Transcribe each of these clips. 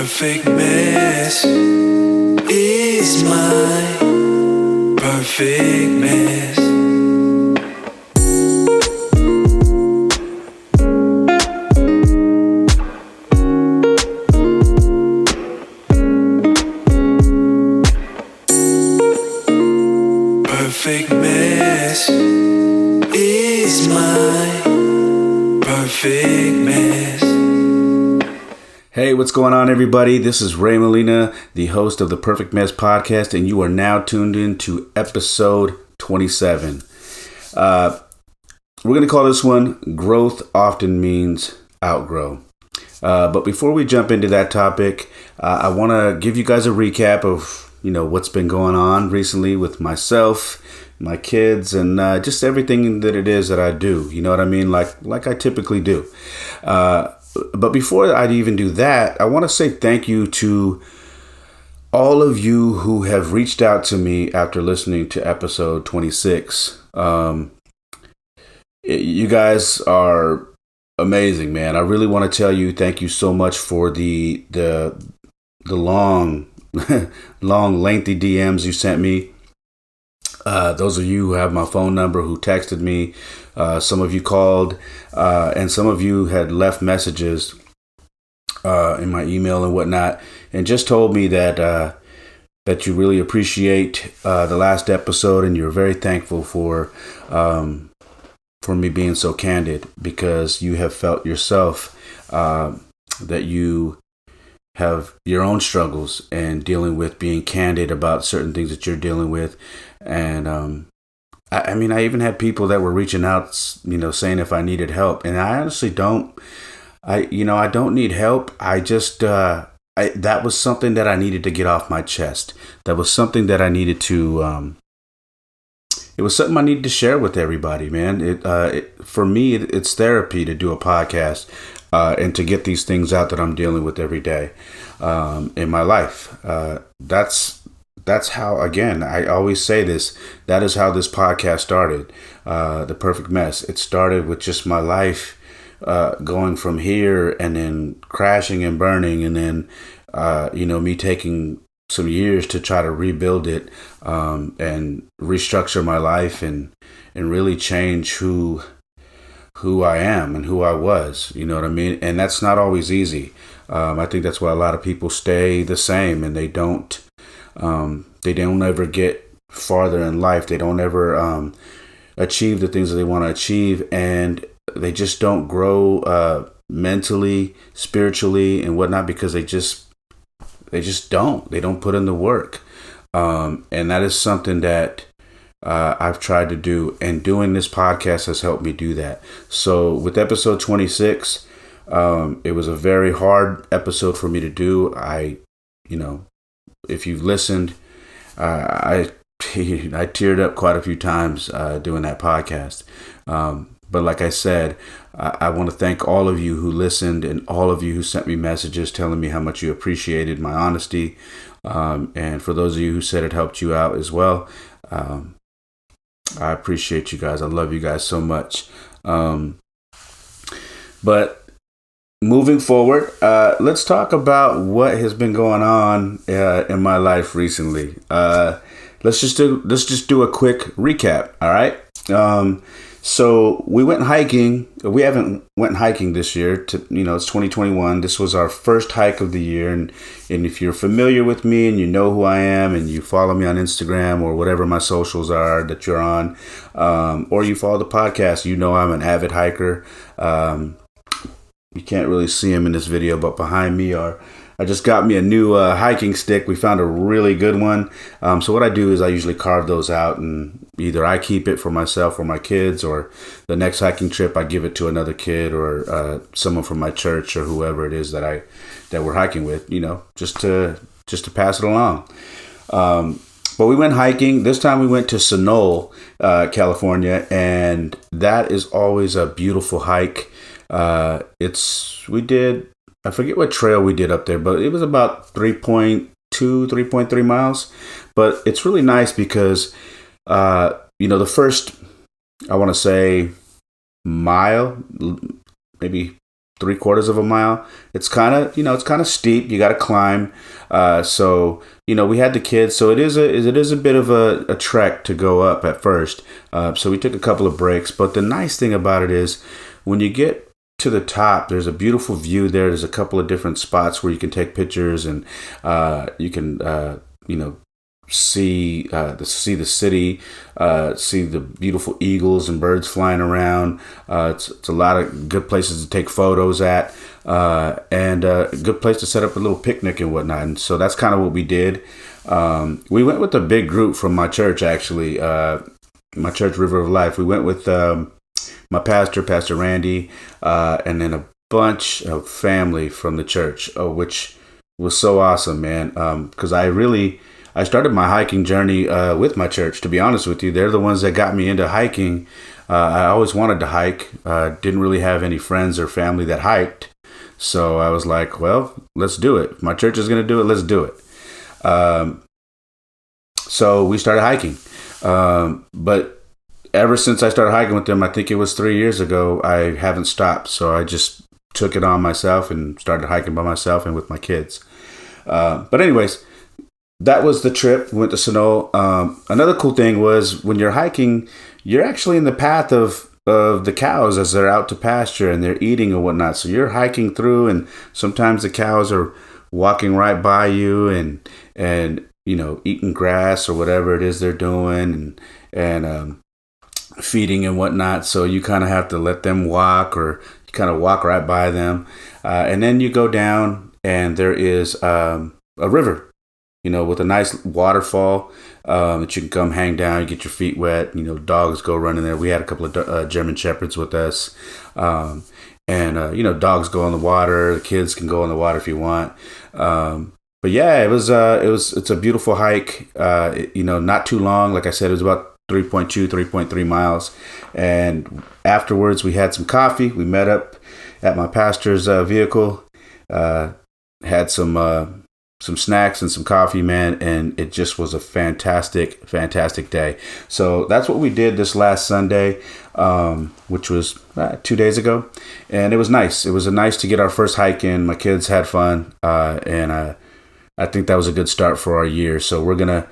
perfect mess is my perfect mess. Perfect mess is my perfect mess. Hey, what's going on, everybody? This is Ray Molina, the host of the Perfect Mess podcast, and you are now tuned in to episode 27. We're going to call this one Growth Often Means Outgrow. But before we jump into that topic, I want to give you guys a recap of what's been going on recently with myself, my kids, and just everything that it is that I do. You know what I mean? Like I typically do. But before I even do that, I want to say thank you to all of you who have reached out to me after listening to episode 26. You guys are amazing, man. I really want to tell you thank you so much for the long, lengthy DMs you sent me. Those of you who have my phone number, who texted me, some of you called, and some of you had left messages in my email and whatnot, and just told me that you really appreciate the last episode, and you're very thankful for me being so candid, because you have felt yourself that you have your own struggles and dealing with being candid about certain things that you're dealing with. And I mean, I even had people that were reaching out, saying if I needed help, and I honestly don't. I don't need help. I just that was something that I needed to get off my chest. That was something that I needed to. It was something I needed to share with everybody, man. For me, it's therapy to do a podcast and to get these things out that I'm dealing with every day in my life. That's how, again, I always say this, that is how this podcast started, The Perfect Mess. It started with just my life going from here and then crashing and burning, and then, me taking some years to try to rebuild it and restructure my life and really change who I am and who I was, you know what I mean? And that's not always easy. I think that's why a lot of people stay the same, and they don't ever get farther in life. They don't ever achieve the things that they want to achieve, and they just don't grow mentally, spiritually, and whatnot, because they just don't put in the work. And that is something that I've tried to do, and doing this podcast has helped me do that. So with episode 26, it was a very hard episode for me to do. If you've listened, I teared up quite a few times doing that podcast. But like I said, I want to thank all of you who listened, and all of you who sent me messages telling me how much you appreciated my honesty. And for those of you who said it helped you out as well, I appreciate you guys. I love you guys so much. But moving forward, let's talk about what has been going on in my life recently. Let's just do a quick recap. All right. So we went hiking. We haven't went hiking this year. It's 2021. This was our first hike of the year. And if you're familiar with me and you know who I am, and you follow me on Instagram or whatever my socials are that you're on, or you follow the podcast, I'm an avid hiker. You can't really see him in this video, but behind me I just got me a new hiking stick. We found a really good one. So what I do is I usually carve those out, and either I keep it for myself or my kids, or the next hiking trip I give it to another kid or someone from my church or whoever it is that we're hiking with, just to pass it along. But we went hiking. This time we went to Sonoma, California, and that is always a beautiful hike. I forget what trail we did up there, but it was about 3.3 miles. But it's really nice because, the first, I want to say, mile, maybe 3/4 of a mile. It's kind of, it's kind of steep. You got to climb. So, we had the kids, so it is a bit of a trek to go up at first. So we took a couple of breaks, but the nice thing about it is when you get to the top, there's a beautiful view there. There's a couple of different spots where you can take pictures, and you can, see the city, see the beautiful eagles and birds flying around. It's a lot of good places to take photos at, and a good place to set up a little picnic and whatnot. And so that's kind of what we did. We went with a big group from my church, actually, my church, River of Life. We went with my pastor, Pastor Randy, and then a bunch of family from the church, which was so awesome, man. Because I started my hiking journey with my church, to be honest with you. They're the ones that got me into hiking. I always wanted to hike. Didn't really have any friends or family that hiked. So I was like, well, let's do it. If my church is going to do it, let's do it. So we started hiking. But ever since I started hiking with them, I think it was 3 years ago, I haven't stopped. So I just took it on myself and started hiking by myself and with my kids. But anyways, that was the trip. We went to Snow. Another cool thing was when you're hiking, you're actually in the path of the cows as they're out to pasture and they're eating and whatnot. So you're hiking through, and sometimes the cows are walking right by you and eating grass or whatever it is they're doing, and feeding and whatnot. So you kind of have to let them walk, or you kind of walk right by them. And then you go down, and there is a river, with a nice waterfall that you can come hang down, you get your feet wet. Dogs go running there. We had a couple of German Shepherds with us, and dogs go in the water. The kids can go in the water if you want. But yeah, it's a beautiful hike. Not too long. Like I said, it was about 3.3 miles. And afterwards, we had some coffee. We met up at my pastor's vehicle. Had some snacks and some coffee, man, and it just was a fantastic day. So that's what we did this last Sunday, which was 2 days ago, and it was nice. It was nice to get our first hike in. My kids had fun, and I think that was a good start for our year. So we're gonna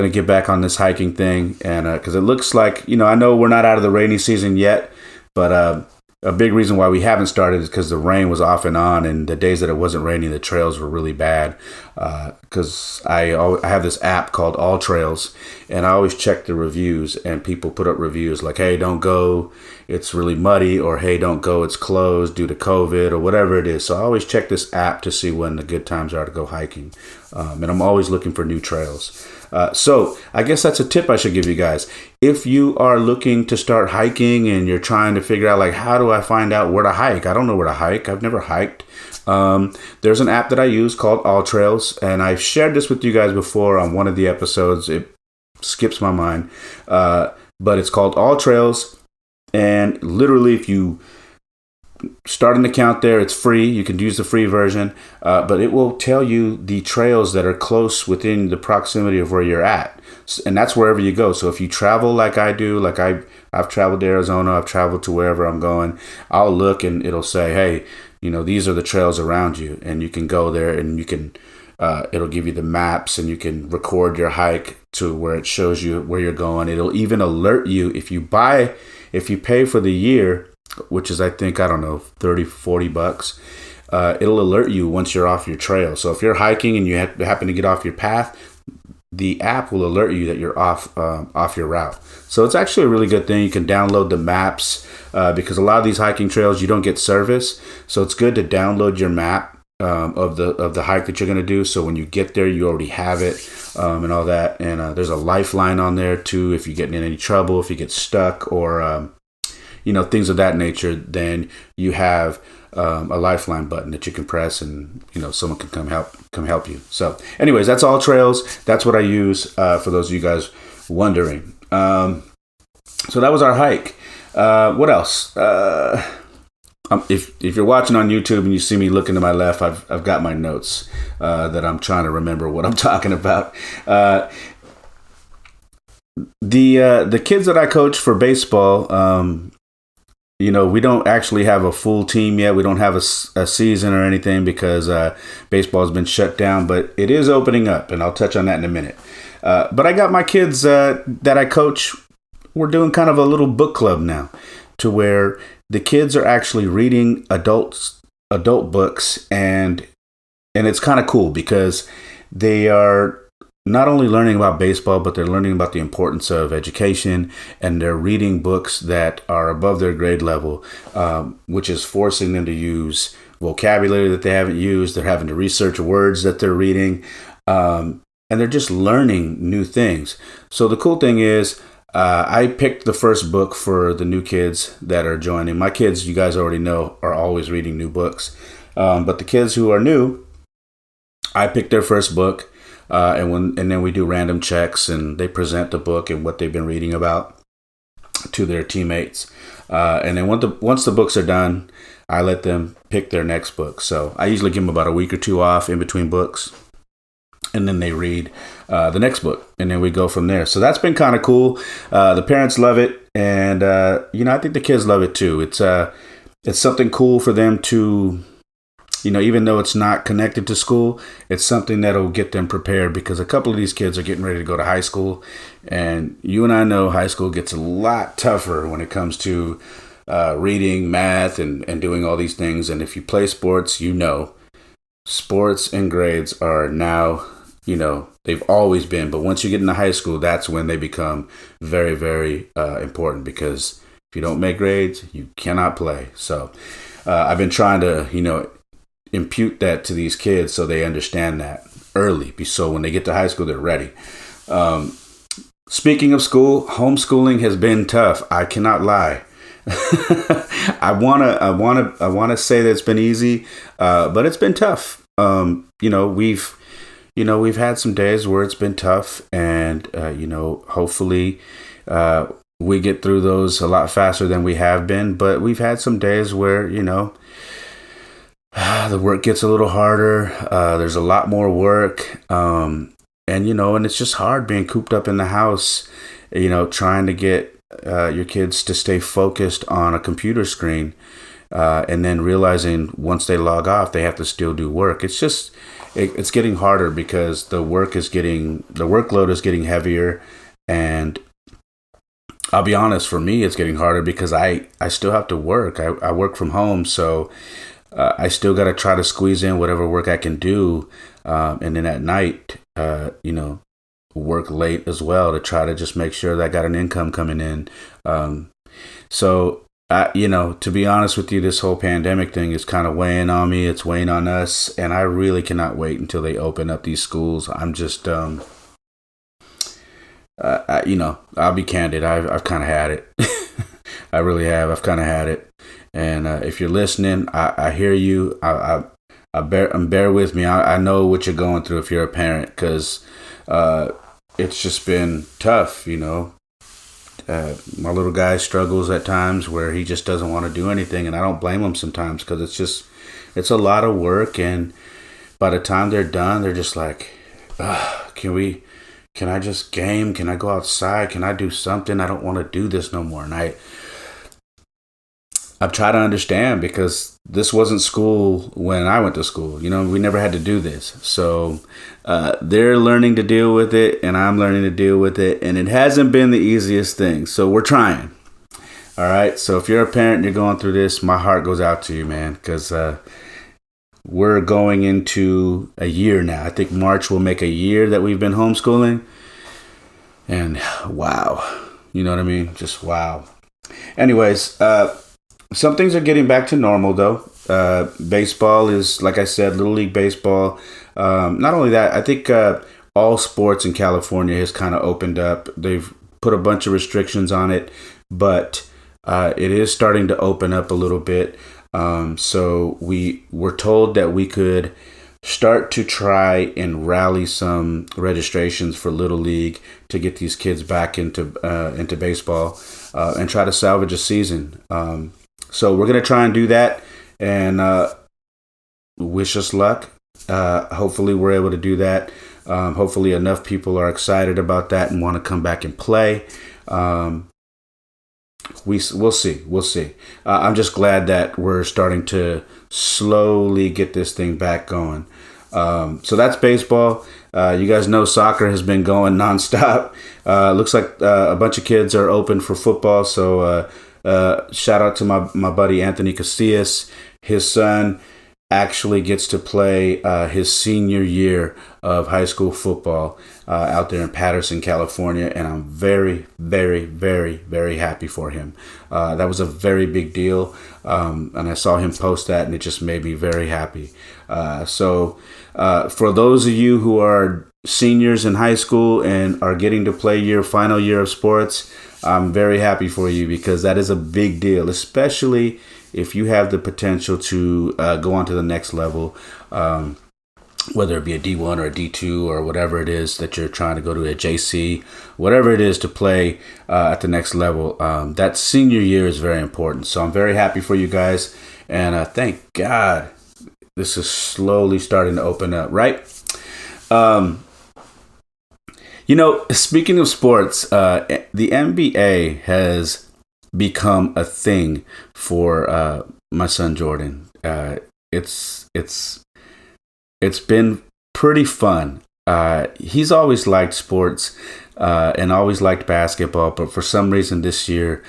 get back on this hiking thing, and because it looks like, I know we're not out of the rainy season yet, but a big reason why we haven't started is because the rain was off and on, and the days that it wasn't raining, the trails were really bad. Because I have this app called All Trails, and I always check the reviews, and people put up reviews like, hey, don't go, it's really muddy, or hey, don't go, it's closed due to COVID, or whatever it is. So I always check this app to see when the good times are to go hiking. And I'm always looking for new trails. So I guess that's a tip I should give you guys. If you are looking to start hiking and you're trying to figure out, like, how do I find out where to hike? I don't know where to hike. I've never hiked. There's an app that I use called All Trails, and I've shared this with you guys before on one of the episodes. It skips my mind. But it's called All Trails, and literally if you start an account there, it's free. You can use the free version, but it will tell you the trails that are close within the proximity of where you're at, and that's wherever you go. So if you travel like I do, like I've traveled to Arizona, I've traveled to wherever I'm going, I'll look and it'll say, hey, these are the trails around you, and you can go there, and you can it'll give you the maps, and you can record your hike to where it shows you where you're going. It'll even alert you if you pay for the year, which is, I think, I don't know, $30-$40. It'll alert you once you're off your trail. So if you're hiking and you happen to get off your path, the app will alert you that you're off your route. So it's actually a really good thing. You can download the maps because a lot of these hiking trails, you don't get service. So it's good to download your map of the hike that you're going to do. So when you get there, you already have it and all that. And there's a lifeline on there too. If you get in any trouble, if you get stuck, or things of that nature, then you have a lifeline button that you can press, and someone can come help you. So anyways, that's All Trails. That's what I use for those of you guys wondering. So that was our hike. What else? If you're watching on YouTube and you see me looking to my left, I've got my notes that I'm trying to remember what I'm talking about. The kids that I coach for baseball, we don't actually have a full team yet. We don't have a season or anything because baseball has been shut down, but it is opening up, and I'll touch on that in a minute. But I got my kids that I coach. We're doing kind of a little book club now, to where the kids are actually reading adult books, and it's kind of cool because they are not only learning about baseball, but they're learning about the importance of education, and they're reading books that are above their grade level, which is forcing them to use vocabulary that they haven't used. They're having to research words that they're reading, and they're just learning new things. So the cool thing is, I picked the first book for the new kids that are joining. My kids, you guys already know, are always reading new books. But the kids who are new, I picked their first book. And then we do random checks, and they present the book and what they've been reading about to their teammates. And then once the books are done, I let them pick their next book. So I usually give them about a week or two off in between books, and then they read the next book, and then we go from there. So that's been kind of cool. The parents love it, and I think the kids love it too. It's something cool for them to. Even though it's not connected to school, it's something that'll get them prepared, because a couple of these kids are getting ready to go to high school. And you and I know high school gets a lot tougher when it comes to reading, math, and doing all these things. And if you play sports, sports and grades are now, they've always been. But once you get into high school, that's when they become very, very important, because if you don't make grades, you cannot play. So I've been trying to, impute that to these kids so they understand that early, so when they get to high school, they're ready. Speaking of school, homeschooling has been tough. I cannot lie. I wanna say that it's been easy, but it's been tough. We've had some days where it's been tough, and hopefully we get through those a lot faster than we have been. But we've had some days where the work gets a little harder. There's a lot more work. And it's just hard being cooped up in the house, trying to get your kids to stay focused on a computer screen, and then realizing once they log off, they have to still do work. It's getting harder because the workload is getting heavier. And I'll be honest, for me, it's getting harder because I still have to work. I work from home, so I still got to try to squeeze in whatever work I can do. And then at night, work late as well to try to just make sure that I got an income coming in. To be honest with you, this whole pandemic thing is kind of weighing on me. It's weighing on us. And I really cannot wait until they open up these schools. I'm just, I'll be candid. I've kind of had it. I really have. I've kind of had it. And if you're listening, I hear you. Bear with me. I know what you're going through if you're a parent, because it's just been tough. My little guy struggles at times where he just doesn't want to do anything, and I don't blame him sometimes, because it's a lot of work. And by the time they're done, they're just like, can I just game? Can I go outside? Can I do something? I don't want to do this no more. And I've tried to understand, because this wasn't school when I went to school. We never had to do this. So they're learning to deal with it, and I'm learning to deal with it. And it hasn't been the easiest thing. So we're trying. All right. So if you're a parent and you're going through this, my heart goes out to you, man, because we're going into a year now. I think March will make a year that we've been homeschooling. And wow. You know what I mean? Just wow. Anyways, some things are getting back to normal, though. Baseball is, like I said, Little League Baseball. Not only that, I think all sports in California has kind of opened up. They've put a bunch of restrictions on it, but it is starting to open up a little bit. So we were told that we could start to try and rally some registrations for Little League to get these kids back into baseball and try to salvage a season. So we're going to try and do that, and wish us luck. Hopefully we're able to do that. Hopefully enough people are excited about that and want to come back and play. we'll see. We'll see. I'm just glad that we're starting to slowly get this thing back going. So that's baseball. You guys know soccer has been going nonstop. Looks like a bunch of kids are open for football. So shout out to my buddy Anthony Castillas. His son actually gets to play his senior year of high school football out there in Patterson, California, and I'm very, very, very, very happy for him. That was a very big deal, and I saw him post that, and it just made me very happy. So for those of you who are seniors in high school and are getting to play your final year of sports, I'm very happy for you, because that is a big deal, especially if you have the potential to go on to the next level, whether it be a D1 or a D2 or whatever it is that you're trying to go to, a JC, whatever it is to play at the next level. That senior year is very important. So I'm very happy for you guys. And thank God this is slowly starting to open up, right? Speaking of sports, the NBA has become a thing for my son Jordan. It's been pretty fun. He's always liked sports and always liked basketball, but for some reason this year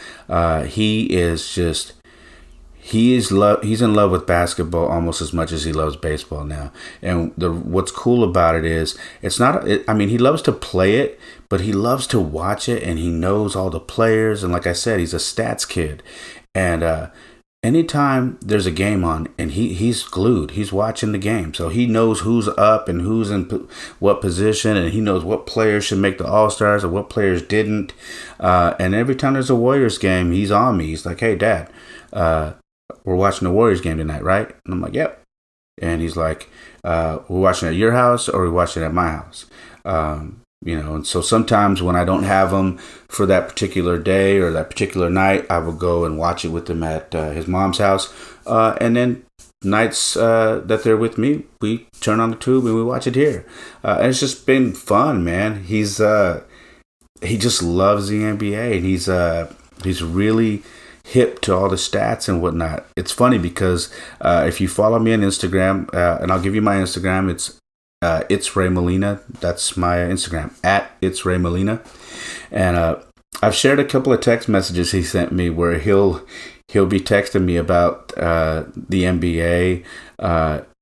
he's in love with basketball almost as much as he loves baseball now. And what's cool about it is he loves to play it, but he loves to watch it, and he knows all the players. And like I said, he's a stats kid. And anytime there's a game on, and he's glued, he's watching the game. So he knows who's up and who's in what position, and he knows what players should make the All-Stars and what players didn't. And every time there's a Warriors game, he's on me. He's like, "Hey, Dad, we're watching the Warriors game tonight, right?" And I'm like, "Yep." And he's like, "We're watching at your house, or we're watching at my house?" And so sometimes when I don't have him for that particular day or that particular night, I will go and watch it with him at his mom's house. And then nights that they're with me, we turn on the tube and we watch it here. And it's just been fun, man. He just loves the NBA, and he's really hip to all the stats and whatnot. It's funny because if you follow me on Instagram, and I'll give you my Instagram, it's Ray Molina. That's my Instagram, at It's Ray Molina. And I've shared a couple of text messages he sent me where he'll be texting me about the NBA,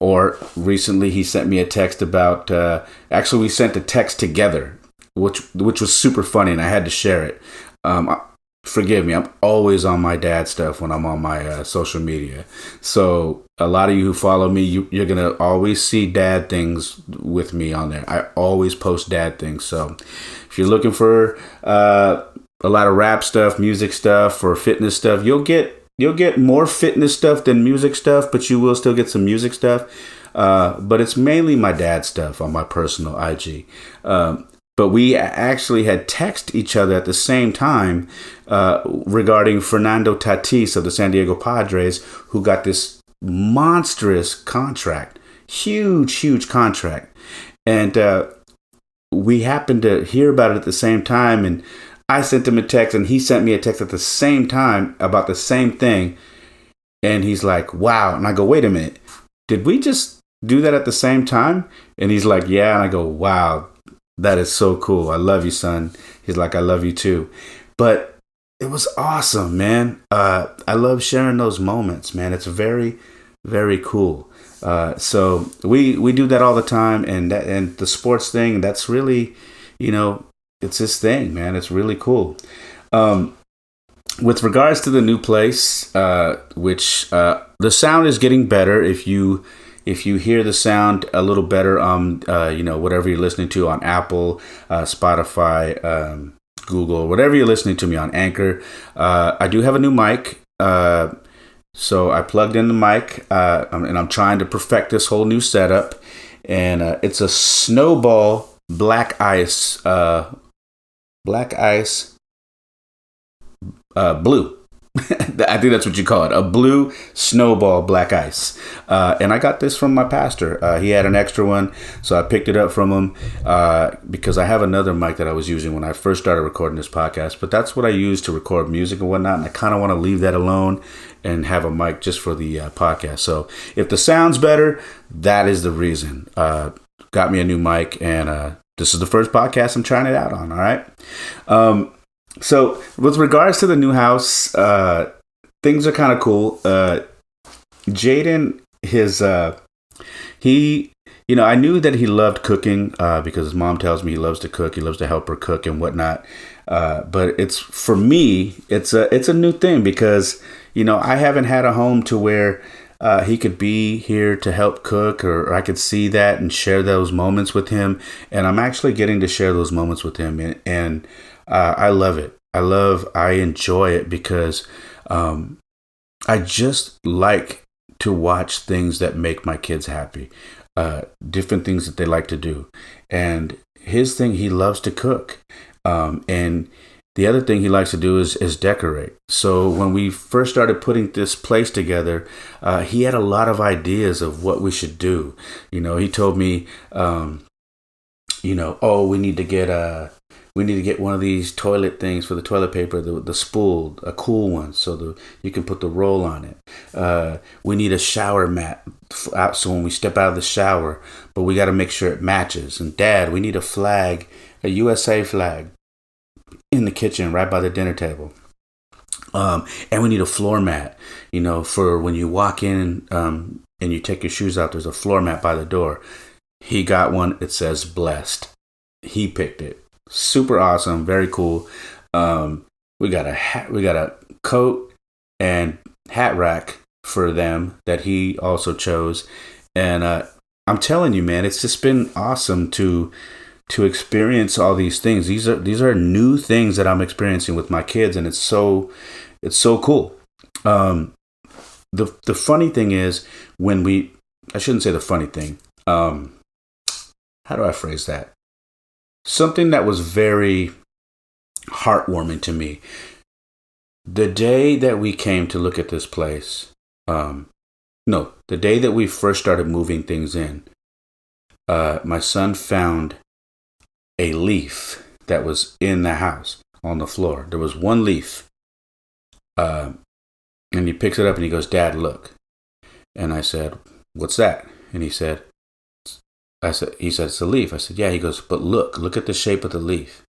or recently he sent me a text about actually we sent a text together, which was super funny, and I had to share it. Forgive me, I'm always on my dad stuff when I'm on my social media. So a lot of you who follow me, you're going to always see dad things with me on there. I always post dad things. So if you're looking for a lot of rap stuff, music stuff, or fitness stuff, you'll get more fitness stuff than music stuff, but you will still get some music stuff. But it's mainly my dad stuff on my personal IG. But we actually had texted each other at the same time regarding Fernando Tatis of the San Diego Padres, who got this monstrous contract, huge contract. And we happened to hear about it at the same time. And I sent him a text, and he sent me a text at the same time about the same thing. And he's like, "Wow." And I go, "Wait a minute. Did we just do that at the same time?" And he's like, "Yeah." And I go, "Wow. That is so cool. I love you, son." He's like, "I love you too." But it was awesome, man. I love sharing those moments, man. It's very, very cool. So we do that all the time, and the sports thing, that's really, it's this thing, man. It's really cool. With regards to the new place, which the sound is getting better. If you hear the sound a little better on, whatever you're listening to on Apple, Spotify, Google, whatever you're listening to me on, Anchor, I do have a new mic. So I plugged in the mic, and I'm trying to perfect this whole new setup. And it's a Snowball Black Ice Blue. I think that's what you call it, a blue snowball black ice. And I got this from my pastor. He had an extra one, so I picked it up from him because I have another mic that I was using when I first started recording this podcast. But that's what I use to record music and whatnot, and I kind of want to leave that alone and have a mic just for the podcast. So if the sound's better, that is the reason. Got me a new mic, and this is the first podcast I'm trying it out on, all right? So with regards to the new house, things are kind of cool. Jaden, I knew that he loved cooking because his mom tells me he loves to cook. He loves to help her cook and whatnot. But for me, it's a new thing because, I haven't had a home to where he could be here to help cook, or I could see that and share those moments with him. And I'm actually getting to share those moments with him. And I love it. I enjoy it because I just like to watch things that make my kids happy, different things that they like to do. And his thing, he loves to cook. And the other thing he likes to do is decorate. So when we first started putting this place together, he had a lot of ideas of what we should do. He told me, we need to get one of these toilet things for the toilet paper, the spool, a cool one, so you can put the roll on it. We need a shower mat so when we step out of the shower, but we got to make sure it matches. And Dad, we need a flag, a USA flag in the kitchen right by the dinner table. And we need a floor mat, for when you walk in and you take your shoes out, there's a floor mat by the door. He got one. It says blessed. He picked it. Super awesome. Very cool. We got a coat and hat rack for them that he also chose. And I'm telling you, man, it's just been awesome to experience all these things. These are new things that I'm experiencing with my kids, and it's so cool. The funny thing is I shouldn't say the funny thing. How do I phrase that? Something that was very heartwarming to me. The day that we came to look at this place, the day that we first started moving things in, my son found a leaf that was in the house on the floor. There was one leaf. And he picks it up and he goes, Dad, look. And I said, what's that? And he said, it's a leaf. I said, yeah. He goes, but look at the shape of the leaf.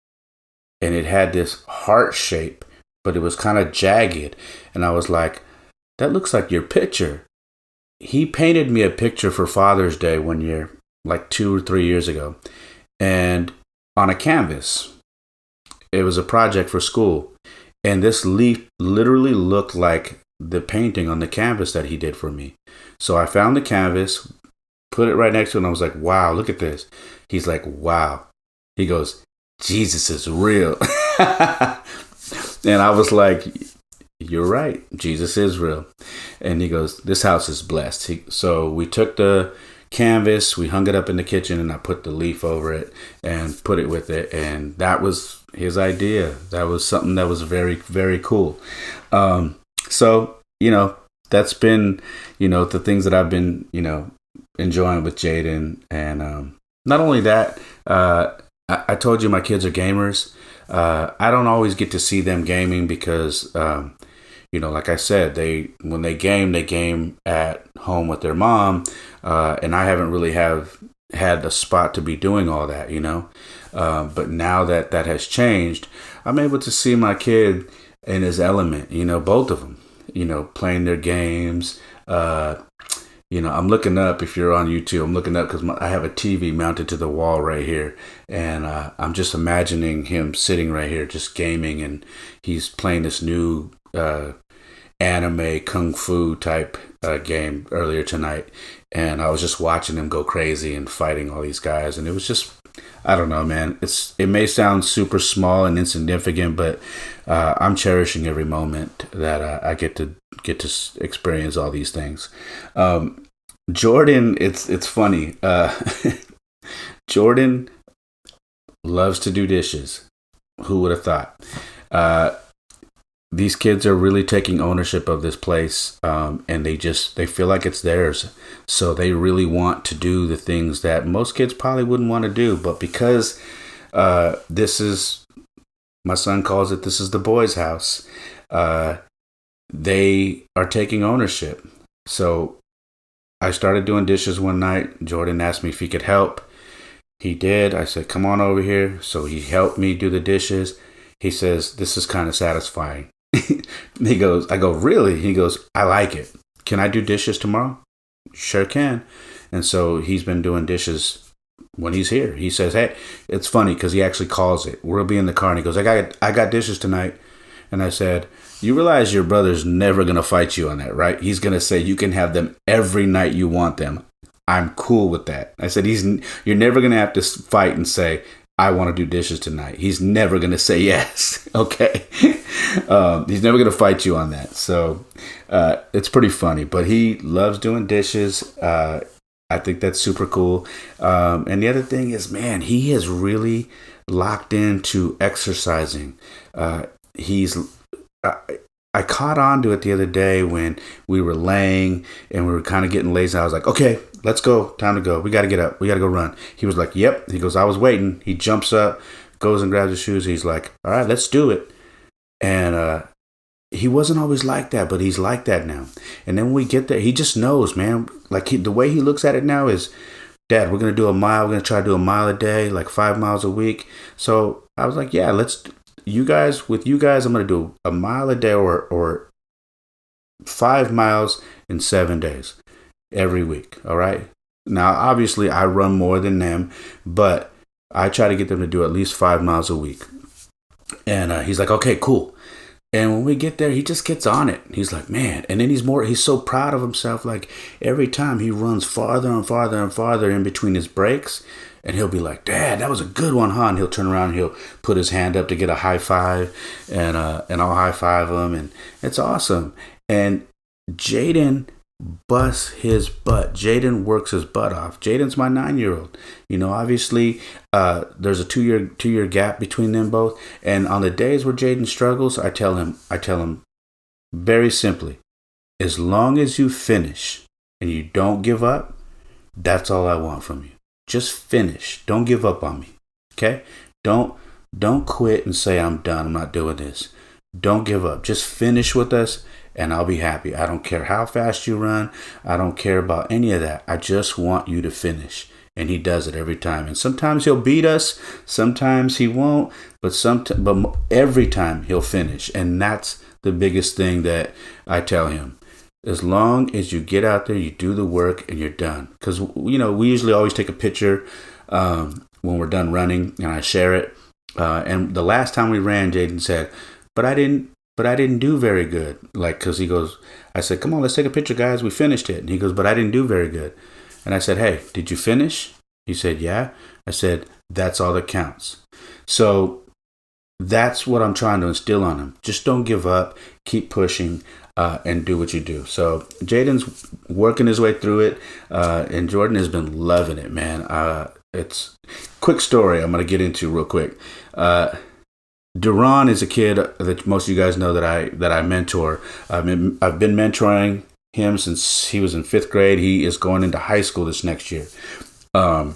And it had this heart shape, but it was kind of jagged. And I was like, that looks like your picture. He painted me a picture for Father's Day one year, like 2 or 3 years ago. And on a canvas, it was a project for school. And this leaf literally looked like the painting on the canvas that he did for me. So I found the canvas, put it right next to it, and I was like, wow, look at this. He's like, wow. He goes, Jesus is real. And I was like, you're right. Jesus is real. And he goes, this house is blessed. So we took the canvas, we hung it up in the kitchen, and I put the leaf over it and put it with it. And that was his idea. That was something that was very, very cool. So, that's been, the things that I've been, enjoying with Jaden. And not only that, I told you my kids are gamers. I don't always get to see them gaming because, like I said, when they game at home with their mom, and I haven't really had a spot to be doing all that, but now that has changed, I'm able to see my kid in his element, both of them, playing their games. I'm looking up, if you're on YouTube, I'm looking up because I have a TV mounted to the wall right here. And I'm just imagining him sitting right here just gaming, and he's playing this new anime kung fu type game earlier tonight. And I was just watching him go crazy and fighting all these guys. And it was just, I don't know, man. It may sound super small and insignificant, but I'm cherishing every moment that I get to experience all these things. Jordan, it's funny. Jordan loves to do dishes. Who would have thought? these kids are really taking ownership of this place, and they feel like it's theirs. So they really want to do the things that most kids probably wouldn't want to do. But because this is, my son calls it, this is the boys' house. They are taking ownership. So I started doing dishes one night. Jordan asked me if he could help. He did. I said, come on over here. So he helped me do the dishes. He says, this is kind of satisfying. He goes, I go, really? He goes, I like it. Can I do dishes tomorrow? Sure can. And so he's been doing dishes when he's here. He says, hey, it's funny because he actually calls it. We'll be in the car and he goes, I got dishes tonight. And I said, you realize your brother's never going to fight you on that, right? He's going to say you can have them every night you want them. I'm cool with that. I said, you're never going to have to fight and say, I want to do dishes tonight. He's never going to say yes. Okay. He's never going to fight you on that. So it's pretty funny, but he loves doing dishes. I think that's super cool. And the other thing is, man, he has really locked into exercising. I caught on to it the other day when we were laying and we were kind of getting lazy. I was like, okay, let's go. Time to go. We got to get up. We got to go run. He was like, yep. He goes, I was waiting. He jumps up, goes and grabs his shoes. He's like, all right, let's do it. And he wasn't always like that, but he's like that now. And then when we get there, he just knows, man. Like the way he looks at it now is, Dad, we're going to do a mile. We're going to try to do a mile a day, like 5 miles a week. So I was like, yeah, with you guys, I'm going to do a mile a day or 5 miles in 7 days every week. All right. Now, obviously, I run more than them, but I try to get them to do at least 5 miles a week. And he's like, okay, cool. And when we get there, he just gets on it. He's like, man. And then he's so proud of himself. Like every time he runs farther and farther and farther in between his breaks. And he'll be like, Dad, that was a good one, huh? And he'll turn around and he'll put his hand up to get a high five. And I'll high five him. And it's awesome. And Jaden busts his butt. Jaden works his butt off. Jaden's my 9-year-old. You know, obviously, there's a two-year gap between them both. And on the days where Jaden struggles, I tell him very simply, as long as you finish and you don't give up, that's all I want from you. Just finish. Don't give up on me. Okay? Don't quit and say I'm done. I'm not doing this. Don't give up. Just finish with us and I'll be happy. I don't care how fast you run. I don't care about any of that. I just want you to finish. And he does it every time. And sometimes he'll beat us. Sometimes he won't. But every time he'll finish. And that's the biggest thing that I tell him. As long as you get out there, you do the work, and you're done. Because, you know, we usually always take a picture when we're done running, and I share it. And the last time we ran, Jaden said, but I didn't do very good. Like, because he goes, I said, come on, let's take a picture, guys. We finished it. And he goes, but I didn't do very good. And I said, hey, did you finish? He said, yeah. I said, that's all that counts. So that's what I'm trying to instill on him. Just don't give up. Keep pushing. And do what you do. So Jaden's working his way through it, and Jordan has been loving it, man. It's quick story I'm going to get into real quick. Duran is a kid that most of you guys know that I mentor. I've been mentoring him since he was in 5th grade. He is going into high school this next year. But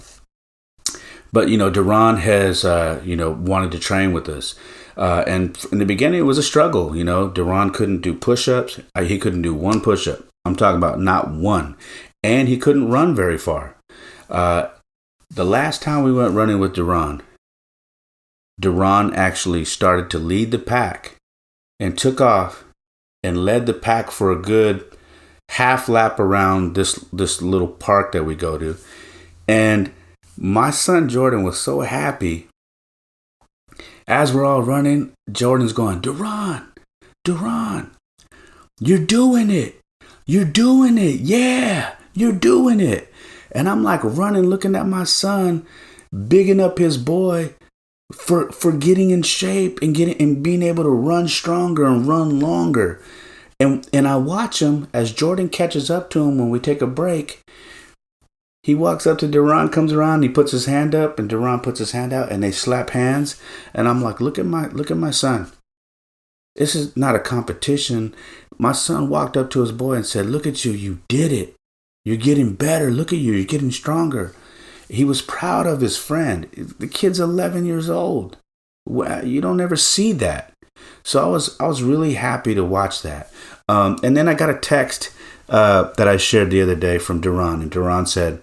you know, Duran has wanted to train with us. And in the beginning, it was a struggle. You know, Duran couldn't do push-ups. He couldn't do one push-up. I'm talking about not one. And he couldn't run very far. The last time we went running with Duran actually started to lead the pack and took off and led the pack for a good half lap around this little park that we go to. And my son Jordan was so happy. As we're all running, Jordan's going, Duran, you're doing it. Yeah, you're doing it. And I'm like running, looking at my son, bigging up his boy for getting in shape and being able to run stronger and run longer. And I watch him as Jordan catches up to him when we take a break. He walks up to Duran, comes around, he puts his hand up, and Duran puts his hand out, and they slap hands. And I'm like, look at my son. This is not a competition. My son walked up to his boy and said, "Look at you. You did it. You're getting better. Look at you. You're getting stronger." He was proud of his friend. The kid's 11 years old. You don't ever see that. So I was really happy to watch that. And then I got a text that I shared the other day from Duran. And Duran said,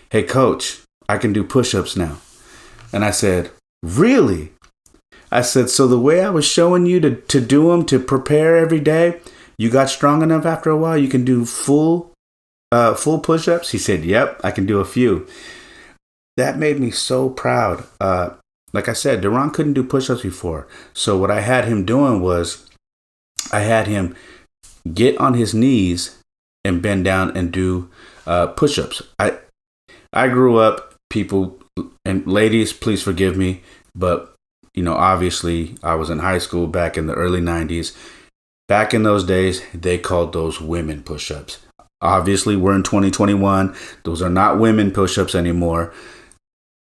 "Hey, coach, I can do push-ups now." And I said, "Really?" I said, "So the way I was showing you to do them, to prepare every day, you got strong enough after a while, you can do full push-ups?" He said, "Yep, I can do a few." That made me so proud. Like I said, Duran couldn't do push-ups before. So what I had him doing was I had him get on his knees and bend down and do push-ups. I grew up, people and ladies, please forgive me, but obviously I was in high school back in the early 90s. Back in those days, they called those women push-ups. Obviously, we're in 2021. Those are not women push-ups anymore,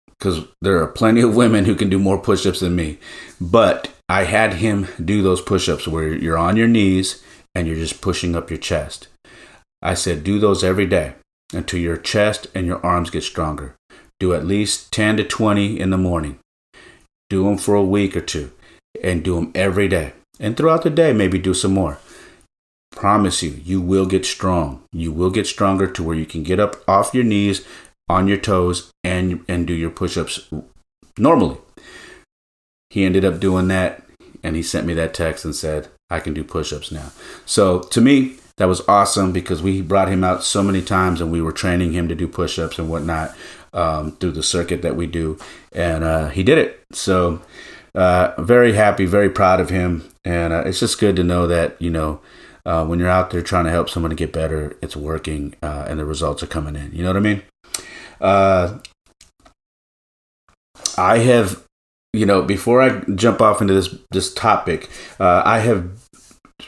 because there are plenty of women who can do more push-ups than me. But I had him do those push-ups where you're on your knees and you're just pushing up your chest. I said, do those every day until your chest and your arms get stronger. Do at least 10 to 20 in the morning. Do them for a week or two and do them every day. And throughout the day, maybe do some more. Promise you, you will get strong. You will get stronger to where you can get up off your knees, on your toes, and do your push-ups normally. He ended up doing that, and he sent me that text and said, "I can do push-ups now." So to me, that was awesome, because we brought him out so many times and we were training him to do push-ups and whatnot through the circuit that we do. And he did it. So very happy, very proud of him. And it's just good to know that, when you're out there trying to help someone to get better, it's working and the results are coming in. You know what I mean? I have, before I jump off into this topic, I have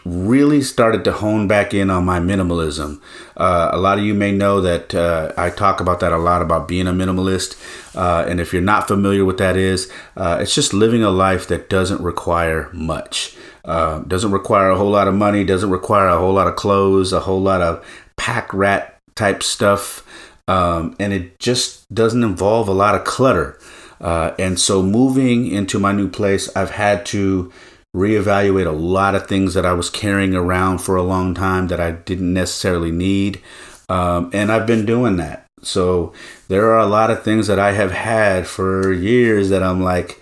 really started to hone back in on my minimalism. A lot of you may know that I talk about that a lot, about being a minimalist. And if you're not familiar with that is, it's just living a life that doesn't require much. Doesn't require a whole lot of money, doesn't require a whole lot of clothes, a whole lot of pack rat type stuff. And it just doesn't involve a lot of clutter. And so moving into my new place, I've had to reevaluate a lot of things that I was carrying around for a long time that I didn't necessarily need. And I've been doing that. So there are a lot of things that I have had for years that I'm like,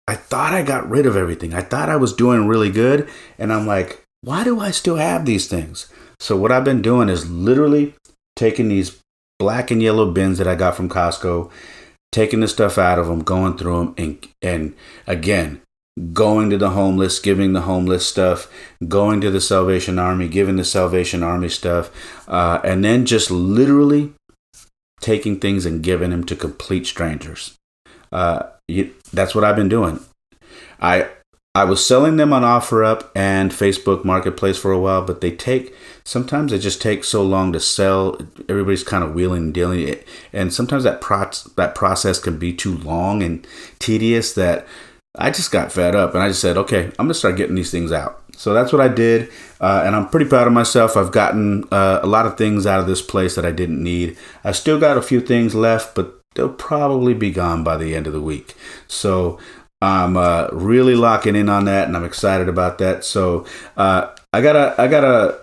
I thought I got rid of everything. I thought I was doing really good. And I'm like, why do I still have these things? So what I've been doing is literally taking these black and yellow bins that I got from Costco, taking the stuff out of them, going through them, and again, going to the homeless, giving the homeless stuff, going to the Salvation Army, giving the Salvation Army stuff, and then just literally taking things and giving them to complete strangers. That's what I've been doing. I was selling them on OfferUp and Facebook Marketplace for a while, but sometimes it just takes so long to sell. Everybody's kind of wheeling and dealing, and sometimes that process can be too long and tedious that I just got fed up, and I just said, okay, I'm gonna start getting these things out. So that's what I did, and I'm pretty proud of myself. I've gotten a lot of things out of this place that I didn't need. I still got a few things left, but they'll probably be gone by the end of the week. So I'm really locking in on that, and I'm excited about that. So I got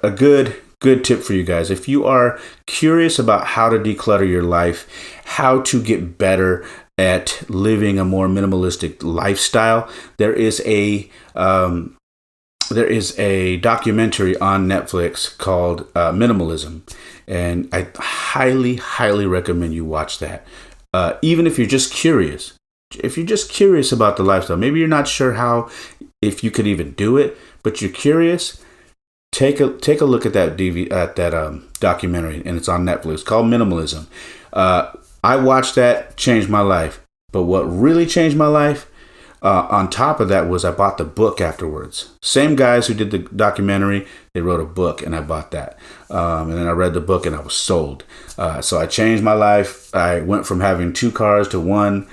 a good tip for you guys. If you are curious about how to declutter your life, how to get better at living a more minimalistic lifestyle, there is a documentary on Netflix called Minimalism, and I highly recommend you watch that. Even if you're just curious. If you're just curious about the lifestyle, maybe you're not sure if you could even do it, but you're curious, take a look at that documentary, and it's on Netflix. It's called Minimalism. I watched that, changed my life. But what really changed my life, on top of that, was I bought the book afterwards. Same guys who did the documentary, they wrote a book, and I bought that. And then I read the book, and I was sold. So I changed my life. I went from having 2 cars to 1.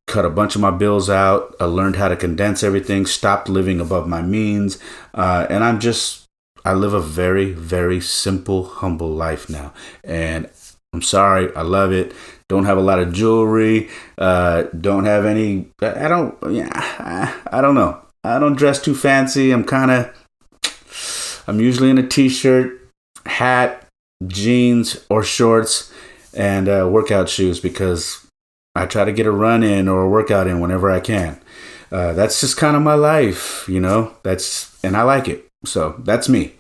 cut a bunch of my bills out. I learned how to condense everything, stopped living above my means. And I live a very, very simple, humble life now. And I'm sorry, I love it. Don't have a lot of jewelry. Don't have any, I don't, yeah, I don't know. I don't dress too fancy. I'm usually in a t-shirt, hat, jeans or shorts, and workout shoes, because I try to get a run in or a workout in whenever I can. That's just kind of my life, and I like it. So that's me.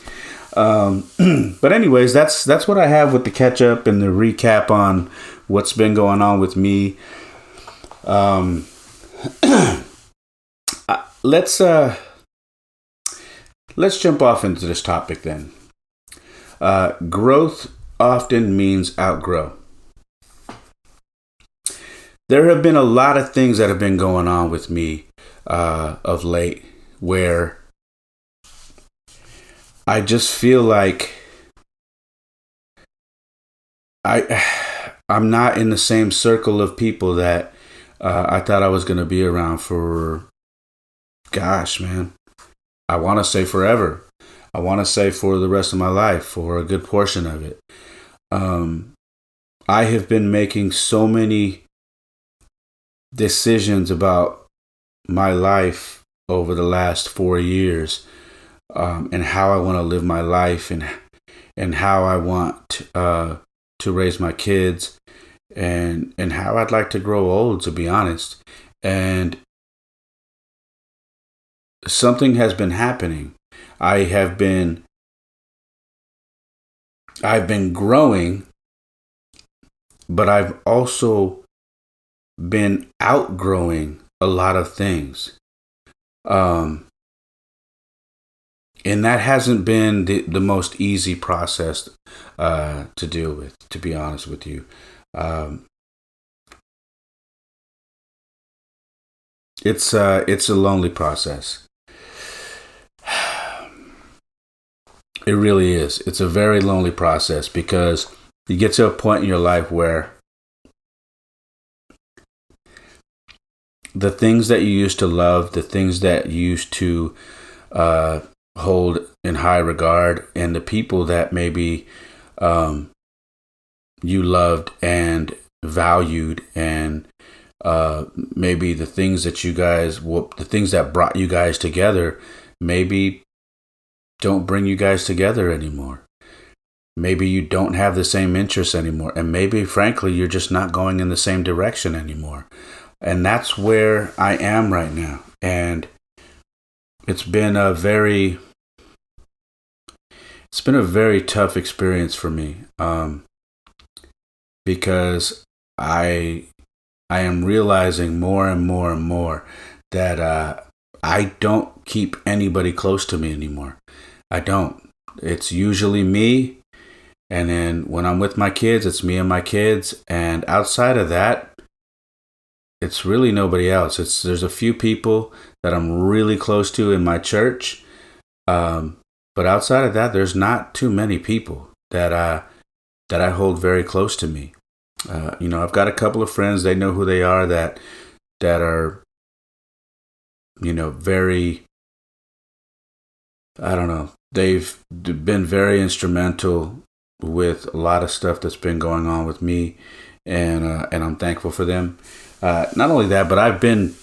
But anyways, that's what I have with the catch up and the recap on what's been going on with me. Let's jump off into this topic then. Growth often means outgrow. There have been a lot of things that have been going on with me of late where I just feel like I'm not in the same circle of people that I thought I was going to be around for, gosh, man, I want to say forever. I want to say for the rest of my life, for a good portion of it. I have been making so many decisions about my life over the last 4 years, and how I want to live my life, and how I want to raise my kids, and how I'd like to grow old, to be honest. And something has been happening. I've been growing, but I've also been outgrowing a lot of things. And that hasn't been the most easy process to deal with, to be honest with you. It's a lonely process. It really is. It's a very lonely process, because you get to a point in your life where the things that you used to love, the things that you used to hold in high regard, and the people that maybe you loved and valued, and maybe the things that brought you guys together, maybe don't bring you guys together anymore. Maybe you don't have the same interests anymore, and maybe frankly you're just not going in the same direction anymore. And that's where I am right now. And it's been a very tough experience for me, because I am realizing more and more and more that I don't keep anybody close to me anymore. I don't. It's usually me, and then when I'm with my kids, it's me and my kids, and outside of that, it's really nobody else. There's a few people that I'm really close to in my church, but outside of that, there's not too many people that I hold very close to me. I've got a couple of friends. They know who they are. That are, very. I don't know. They've been very instrumental with a lot of stuff that's been going on with me, and I'm thankful for them. Not only that, but I've been,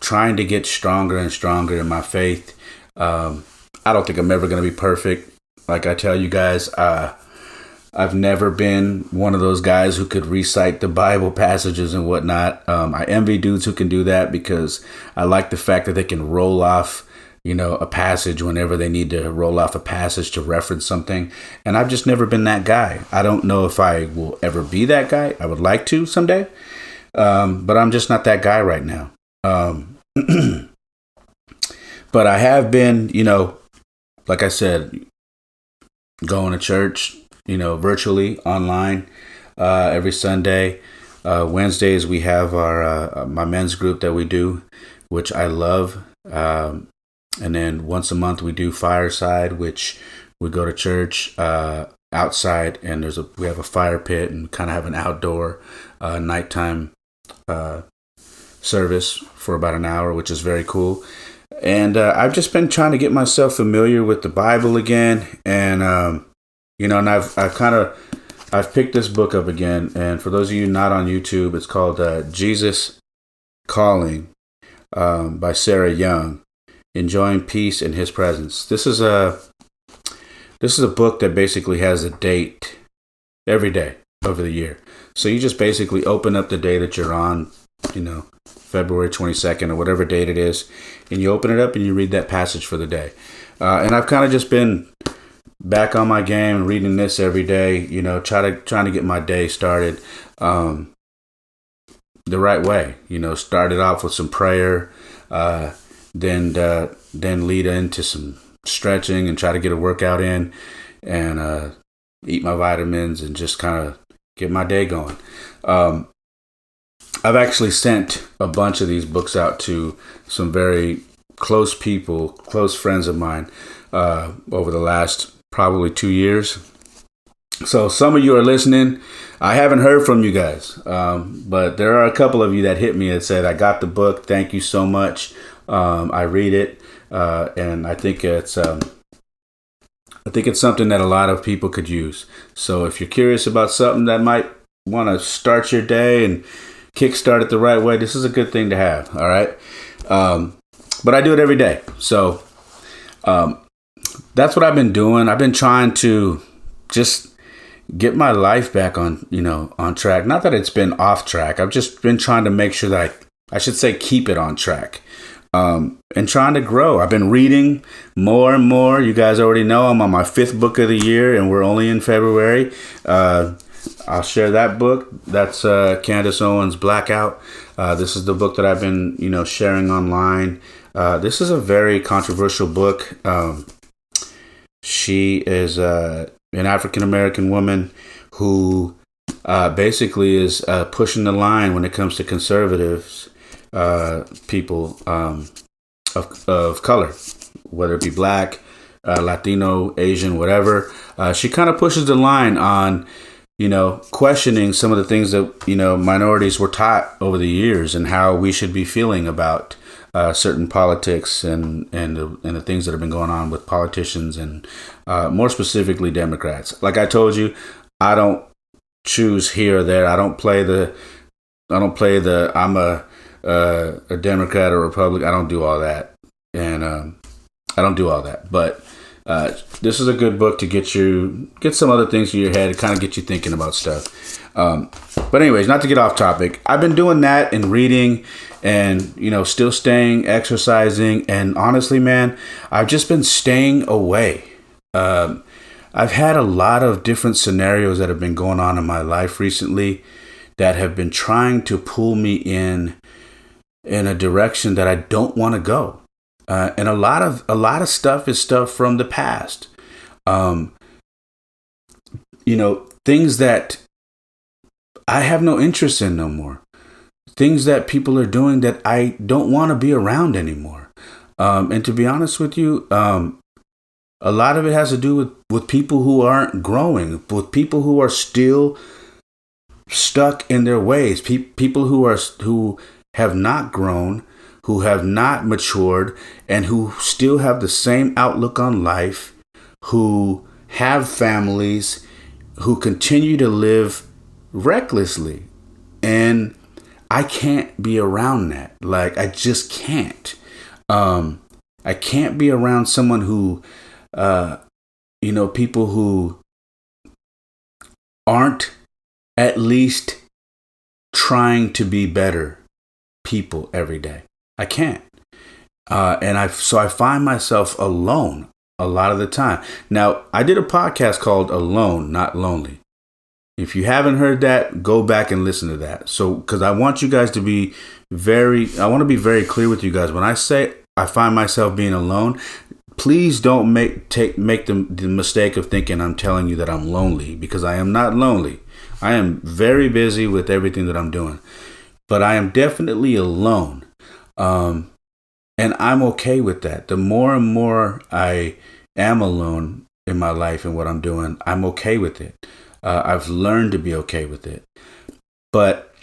trying to get stronger and stronger in my faith. I don't think I'm ever going to be perfect. Like I tell you guys, I've never been one of those guys who could recite the Bible passages and whatnot. I envy dudes who can do that, because I like the fact that they can roll off, a passage whenever they need to roll off a passage to reference something. And I've just never been that guy. I don't know if I will ever be that guy. I would like to someday. But I'm just not that guy right now. But I have been, like I said, going to church, virtually online, every Sunday. Wednesdays we have our my men's group that we do, which I love. And then once a month we do Fireside, which we go to church outside, and we have a fire pit and kind of have an outdoor nighttime service for about an hour, which is very cool. And I've just been trying to get myself familiar with the Bible again, and and I've picked this book up again. And for those of you not on YouTube, it's called Jesus Calling by Sarah Young, Enjoying Peace in His Presence. This is a book that basically has a date every day over the year. So you just basically open up the day that you're on, February 22nd or whatever date it is, and you open it up and you read that passage for the day. And I've kind of just been back on my game, reading this every day, trying to get my day started the right way. Started off with some prayer, then lead into some stretching and try to get a workout in, and eat my vitamins and just kind of get my day going. I've actually sent a bunch of these books out to some very close people, close friends of mine, over the last probably 2 years. So some of you are listening. I haven't heard from you guys, but there are a couple of you that hit me and said, I got the book. Thank you so much. I read it, and I think it's something that a lot of people could use. So if you're curious about something that might want to start your day and kickstart it the right way, this is a good thing to have. All right. But I do it every day. So that's what I've been doing. I've been trying to just get my life back on track. Not that it's been off track. I've just been trying to make sure that I should say keep it on track. And trying to grow. I've been reading more and more. You guys already know I'm on my 5th book of the year, and we're only in February. I'll share that book. That's Candace Owens' Blackout. This is the book that I've been, sharing online. This is a very controversial book. She is an African-American woman who basically is pushing the line when it comes to conservatives, people of color, whether it be Black, Latino, Asian, whatever. She kind of pushes the line on questioning some of the things that, minorities were taught over the years and how we should be feeling about certain politics and the things that have been going on with politicians and more specifically Democrats. Like I told you, I don't choose here or there. I don't play the I'm a Democrat or Republican. I don't do all that. And I don't do all that. But this is a good book to get some other things in your head and kind of get you thinking about stuff. But anyways, not to get off topic, I've been doing that and reading and, still staying, exercising. And honestly, man, I've just been staying away. I've had a lot of different scenarios that have been going on in my life recently that have been trying to pull me in a direction that I don't want to go. And a lot of stuff is stuff from the past. Things that I have no interest in no more. Things that people are doing that I don't want to be around anymore. And to be honest with you, a lot of it has to do with people who aren't growing, with people who are still stuck in their ways, people who have not grown, who have not matured, and who still have the same outlook on life, who have families, who continue to live recklessly. And I can't be around that. Like, I just can't. I can't be around someone who, people who aren't at least trying to be better people every day. I can't. So I find myself alone a lot of the time. Now, I did a podcast called Alone, Not Lonely. If you haven't heard that, go back and listen to that. So, because I want you guys to be I want to be very clear with you guys. When I say I find myself being alone, please don't make the mistake of thinking I'm telling you that I'm lonely, because I am not lonely. I am very busy with everything that I'm doing, but I am definitely alone. And I'm okay with that. The more and more I am alone in my life and what I'm doing, I'm okay with it. I've learned to be okay with it. But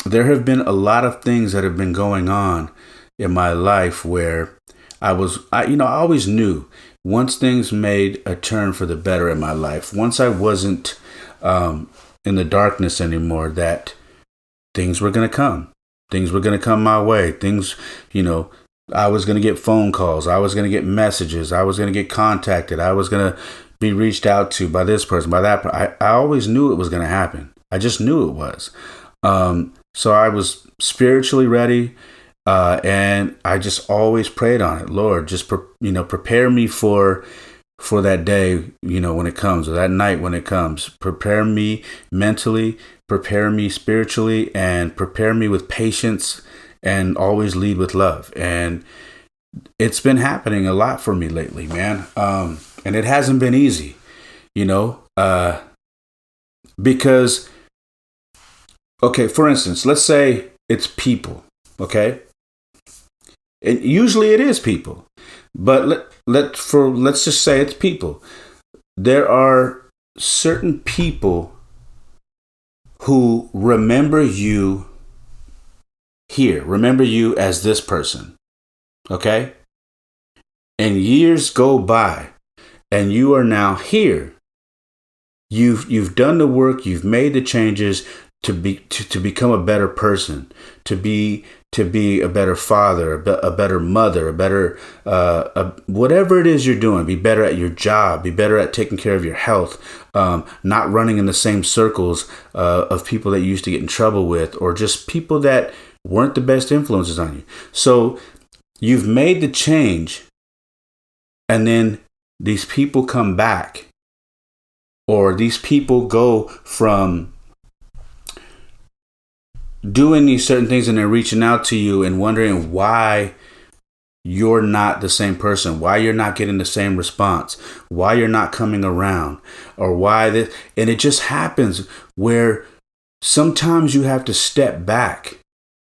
there have been a lot of things that have been going on in my life where I always knew once things made a turn for the better in my life, once I wasn't in the darkness anymore, that things were going to come. Things were going to come my way. Things, I was going to get phone calls. I was going to get messages. I was going to get contacted. I was going to be reached out to by this person, by that person. I always knew it was going to happen. I just knew it was. So I was spiritually ready. And I just always prayed on it. Lord, just, prepare me for that day, when it comes, or that night when it comes. Prepare me mentally, prepare me spiritually, and prepare me with patience, and always lead with love. And it's been happening a lot for me lately, man. And it hasn't been easy, because, okay, for instance, let's say it's people, okay? And usually it is people, but let's just say it's people. There are certain people who remember you remember you as this person, okay? And years go by, and you are now here. You've done the work. You've made the changes to become a better person, to be a better father, a better mother, a better whatever it is you're doing. Be better at your job. Be better at taking care of your health. Not running in the same circles of people that you used to get in trouble with, or just people that weren't the best influences on you. So you've made the change, and then these people come back, or these people go from doing these certain things, and they're reaching out to you and wondering why you're not the same person, why you're not getting the same response, why you're not coming around, or why this. And it just happens where sometimes you have to step back.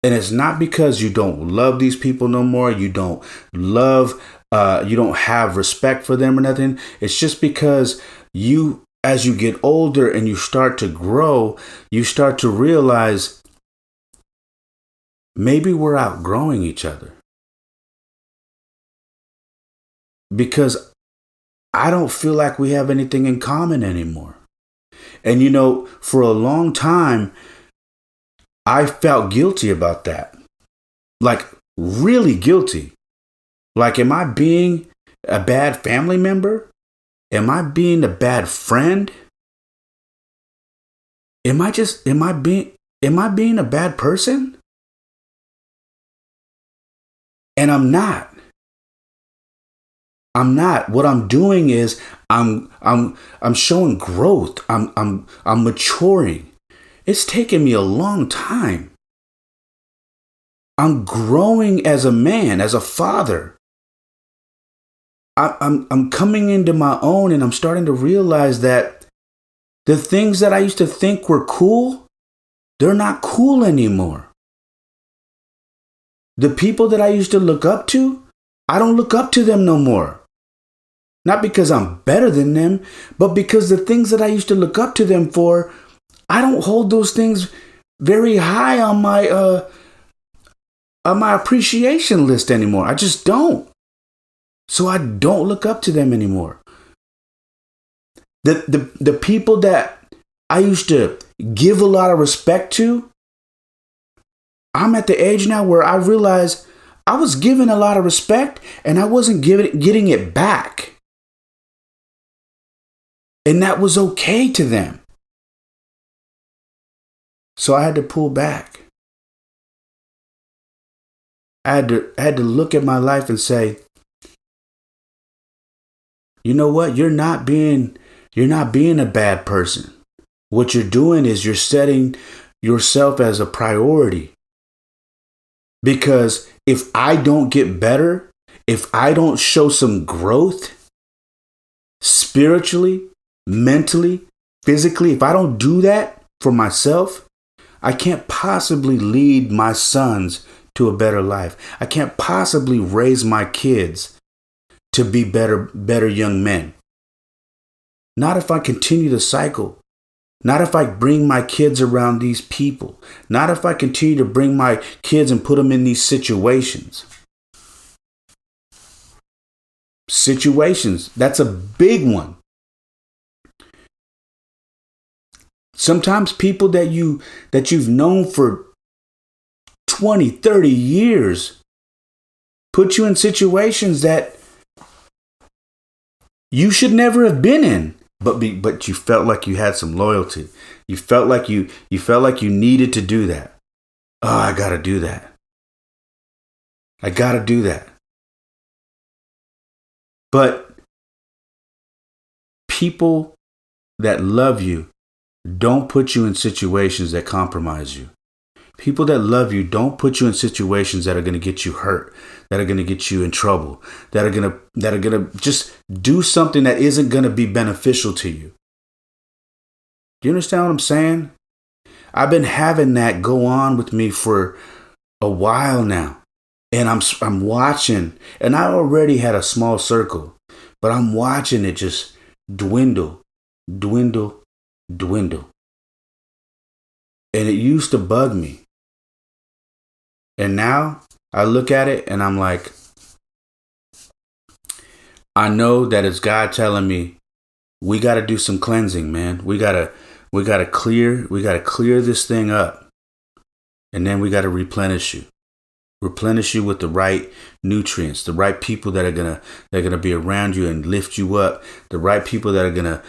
And it's not because you don't love these people no more, you don't have respect for them or nothing. It's just because as you get older and you start to grow, you start to realize maybe we're outgrowing each other. Because I don't feel like we have anything in common anymore. And for a long time, I felt guilty about that. Like, really guilty. Like, am I being a bad family member? Am I being a bad friend? Am I being a bad person? And I'm not. What I'm doing is I'm showing growth. I'm maturing. It's taken me a long time. I'm growing as a man, as a father. I'm coming into my own, and I'm starting to realize that the things that I used to think were cool, they're not cool anymore. The people that I used to look up to, I don't look up to them no more. Not because I'm better than them, but because the things that I used to look up to them for, I don't hold those things very high on my appreciation list anymore. I just don't. So I don't look up to them anymore. The people that I used to give a lot of respect to, I'm at the age now where I realize I was given a lot of respect and I wasn't getting it back. And that was okay to them. So I had to pull back. I had to look at my life and say, you know what? You're not being a bad person. What you're doing is you're setting yourself as a priority. Because if I don't get better, if I don't show some growth spiritually, mentally, physically, if I don't do that for myself, I can't possibly lead my sons to a better life. I can't possibly raise my kids to be better young men. Not if I continue the cycle Not if I bring my kids around these people. Not if I continue to bring my kids and put them in these situations. Situations, that's a big one. Sometimes people that you've known for 20, 30 years put you in situations that you should never have been in, but you felt like you had some loyalty. You felt like you needed to do that. Oh, I got to do that. I got to do that. But people that love you don't put you in situations that compromise you. People that love you don't put you in situations that are going to get you hurt, that are going to get you in trouble, that are going to just do something that isn't going to be beneficial to you. Do you understand what I'm saying? I've been having that go on with me for a while now. And I'm watching, and I already had a small circle, but I'm watching it just dwindle. And it used to bug me. And now I look at it and I'm like, I know that it's God telling me we got to do some cleansing, man. We got to clear this thing up. And then we got to replenish you with the right nutrients, the right people that are gonna be around you and lift you up, the right people that are gonna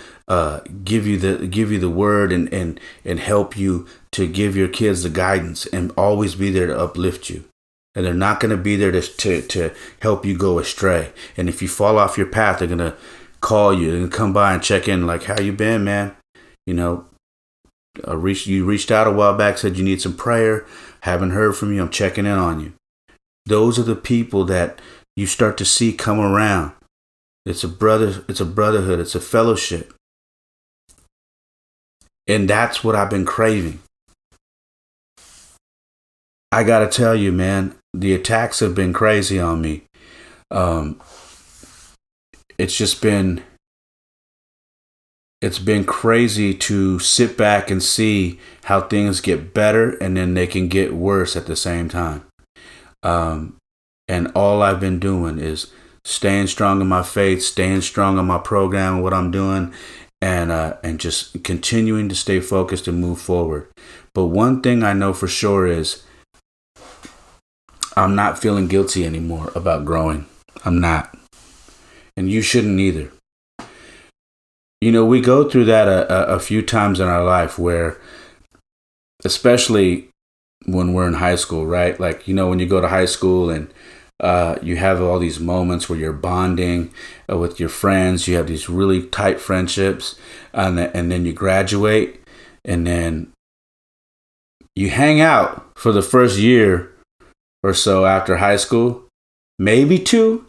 give you the word and help you to give your kids the guidance and always be there to uplift you. And they're not gonna be there to help you go astray. And if you fall off your path, they're gonna call you and come by and check in, like, how you been, man? You know, you reached out a while back, said you need some prayer. Haven't heard from you. I'm checking in on you. Those are the people that you start to see come around. It's a brotherhood, it's a fellowship. And that's what I've been craving. I gotta tell you, man, the attacks have been crazy on me. It's been crazy to sit back and see how things get better and then they can get worse at the same time. And all I've been doing is staying strong in my faith, staying strong on my program and what I'm doing, and just continuing to stay focused and move forward. But one thing I know for sure is I'm not feeling guilty anymore about growing. I'm not. And you shouldn't either. You know, we go through that a few times in our life where, especially when we're in high school, right? Like, you know, when you go to high school and you have all these moments where you're bonding with your friends, you have these really tight friendships, and then you graduate, and then you hang out for the first year or so after high school, maybe two,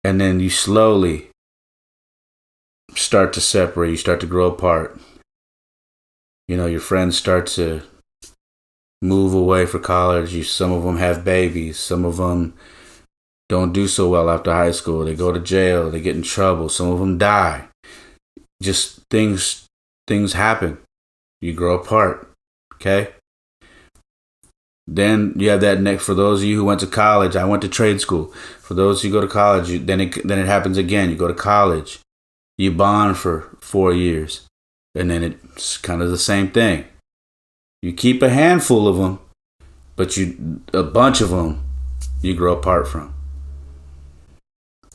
and then you slowly start to separate, you start to grow apart. You know, your friends start to move away for college. Some of them have babies. Some of them don't do so well after high school. They go to jail. They get in trouble. Some of them die. Just things happen. You grow apart. Okay? Then you have that next, for those of you who went to college, I went to trade school. For those who go to college, then it happens again. You go to college. You bond for 4 years. And then it's kind of the same thing. You keep a handful of them, but a bunch of them you grow apart from.